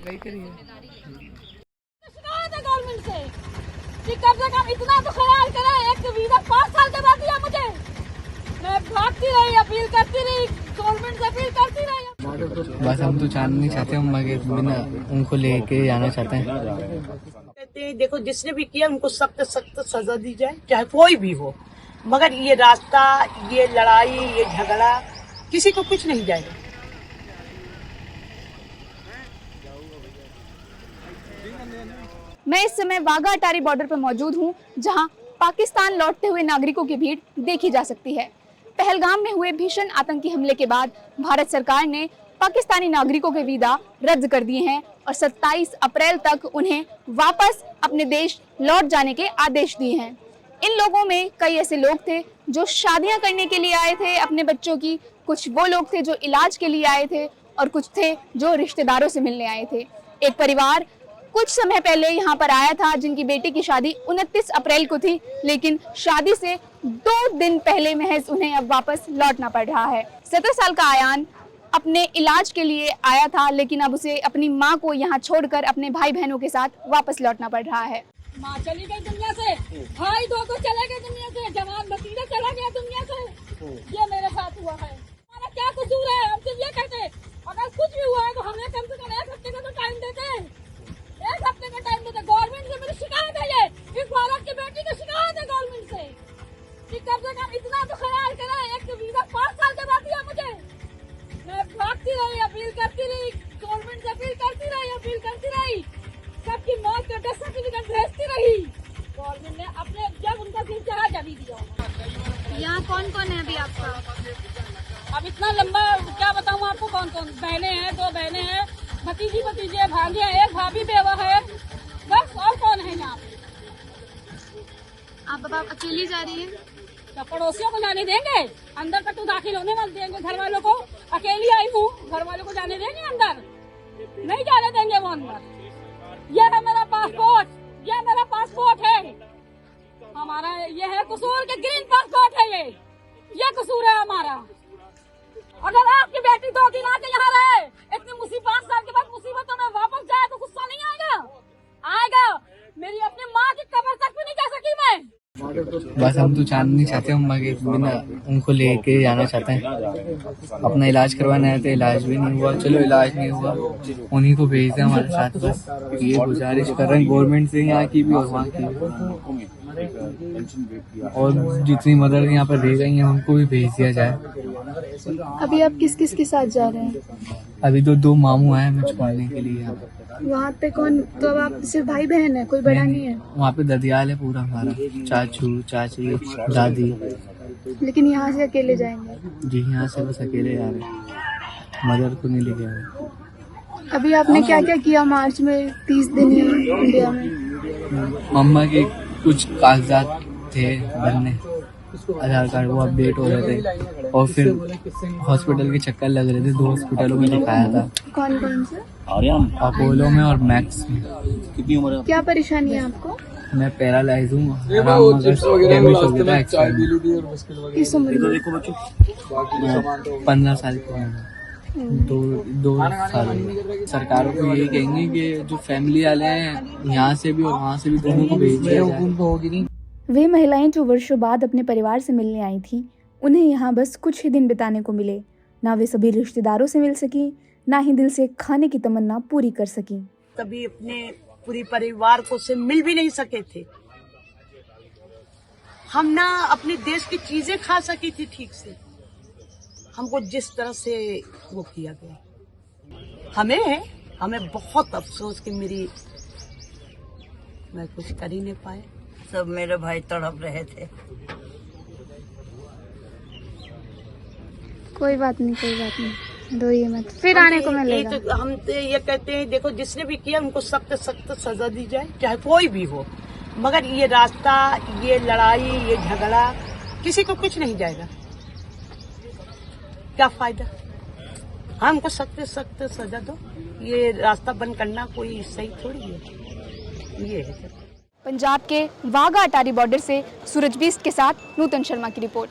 कार्रवाई करिए। गवर्नमेंट से कि कम से कम इतना तो ख्याल करे, एक वीजा 5 साल के बाद दिया मुझे। मैं भागती रही, अपील करती रही, गवर्नमेंट से अपील करती रही। बस हम तो जान नहीं चाहते, हम मगर बिना उनको लेके जाना चाहते हैं। कहते हैं देखो जिसने भी किया उनको सख्त सख्त सजा दी जाए, चाहे कोई भी हो, मगर ये रास्ता, ये लड़ाई, ये झगड़ा किसी को कुछ नहीं जाएगा। मैं इस समय वाघा अटारी बॉर्डर पर मौजूद हूं, जहां पाकिस्तान लौटते हुए नागरिकों की भीड़ देखी जा सकती है। पहलगाम में हुए भीषण आतंकी हमले के बाद भारत सरकार ने पाकिस्तानी नागरिकों के वीजा रद्द कर दिए हैं और 27 अप्रैल तक उन्हें वापस अपने देश लौट जाने के आदेश दिए हैं। इन लोगों में कई ऐसे लोग थे जो शादियां करने के लिए आए थे अपने बच्चों की, कुछ वो लोग थे जो इलाज के लिए आए थे और कुछ थे जो रिश्तेदारों से मिलने आए थे। एक परिवार कुछ समय पहले यहाँ पर आया था जिनकी बेटी की शादी 29 अप्रैल को थी, लेकिन शादी से 2 दिन पहले महज उन्हें अब वापस लौटना पड़ रहा है। 17 साल का आयान अपने इलाज के लिए आया था, लेकिन अब उसे अपनी मां को यहाँ छोड़कर अपने भाई बहनों के साथ वापस लौटना पड़ रहा है। माँ चली गई दुनिया से, भाई दो को चले गए दुनिया से, जवान भतीजा चला गया दुनिया से। ये मेरे साथ हुआ है। हमारा क्या कसूर है? हम सिर्फ ये कहते हैं अगर कुछ भी हुआ है तो हमें कम से कम 1 हफ्ते का तो टाइम देते, 1 हफ्ते का टाइम देते। गवर्नमेंट से मेरी शिकायत है, ये इस भारत की बेटी की शिकायत है गवर्नमेंट से कि कम से कम इतना तो ख्याल करे, एक वीजा 5 साल के बाद दिया मुझे। मैं भागती रही, अपील करती रही, गवर्नमेंट से अपील करती रही, सबकी मौत का डेथ सर्टिफिकेट भेजती रही। गवर्नमेंट ने अपने जब उनका दिल चाहा जब ही दिया। यहाँ कौन कौन है अभी आपका? अब इतना लंबा क्या बताऊँ आपको, कौन कौन बहनें हैं, 2 बहनें हैं, भतीजी भतीजे, भांजे हैं, एक भाभी बेवा है, बस और कौन है यहाँ पे? आप अकेली जा रही है? तो पड़ोसियों को जाने देंगे? अंदर तक तो दाखिल होने मत देंगे। घर वालों को, अकेली आई हूँ, घर वालों को जाने देंगे अंदर? नहीं जाने देंगे वो अंदर। ये है मेरा पासपोर्ट, ये मेरा पासपोर्ट है हमारा, ये है कसूर के ग्रीन पासपोर्ट है, ये कसूर है हमारा। अगर आपकी बेटी 2 दिन आके यहाँ रहे, इतनी मुसीबत 5 साल के बाद मुसीबतों में वापस जाए तो गुस्सा नहीं आएगा? मेरी अपनी माँ की कब्र तक भी नहीं जा सकी मैं। बस हम तो जान नहीं चाहते, हम मगर बिना उनको लेके जाना चाहते हैं। अपना इलाज करवाना है तो इलाज भी नहीं हुआ, चलो इलाज नहीं हुआ, उन्हीं को भेज दें हमारे साथ। बस ये गुजारिश कर रहे हैं गवर्नमेंट से, यहाँ की भी और वहाँ की भी, और जितनी मदद यहाँ पर दी गई है उनको भी भेज दिया जाए। अभी आप किस किस के साथ जा रहे हैं? अभी तो 2 मामू आए हमें छोड़ने के लिए। वहाँ पे कौन? तो अब आप सिर्फ भाई बहन है, कोई बड़ा नहीं है? वहाँ पे ददियाल है पूरा हमारा, चाचू चाची दादी। लेकिन यहाँ से अकेले जाएंगे? जी यहाँ से बस अकेले जा रहे हैं, मदर को नहीं लेके आए। अभी आपने क्या क्या किया मार्च में? 30 दिन इंडिया में मम्मा के कुछ कागजात थे बनने, आधार कार्ड वो अपडेट हो रहे थे, और फिर हॉस्पिटल के चक्कर लग रहे थे, 2 हॉस्पिटलों में दिखाया था। कौन कौन से? अपोलो में और मैक्स में। कितनी उम्र है? क्या परेशानी है आपको? मैं पैरालाइज हूँ, डैमेज हो गया था एक्सीडेंट। किस उम्र में? 15 साल की उम्र, 2 साल। सरकारों को यही कहेंगे कि जो फैमिली वाले हैं यहाँ से भी और वहाँ से भी दोनों को भेज दिया जाए। वे महिलाएं जो वर्षों बाद अपने परिवार से मिलने आई थीं, उन्हें यहाँ बस कुछ ही दिन बिताने को मिले। ना वे सभी रिश्तेदारों से मिल सकी, ना ही दिल से खाने की तमन्ना पूरी कर सकी। कभी अपने पूरी परिवार को से मिल भी नहीं सके थे। हम ना अपने देश की चीजें खा सकी थी ठीक से। हमको जिस तरह से वो किया गया, हमें बहुत अफसोस कि मैं कुछ कर ही नहीं पाए। सब मेरे भाई तड़प रहे थे। कोई बात नहीं, दो ये मत, फिर आने को मिलेगा। हम तो ये कहते हैं देखो जिसने भी किया उनको सख्त सख्त सजा दी जाए, चाहे कोई भी हो, मगर ये रास्ता, ये लड़ाई, ये झगड़ा किसी को कुछ नहीं जाएगा। क्या फायदा? हमको सख्त सख्त सजा दो, ये रास्ता बंद करना कोई सही थोड़ी है। ये है पंजाब के वाघा अटारी बॉर्डर से सूरज बीस्ट के साथ नूतन शर्मा की रिपोर्ट।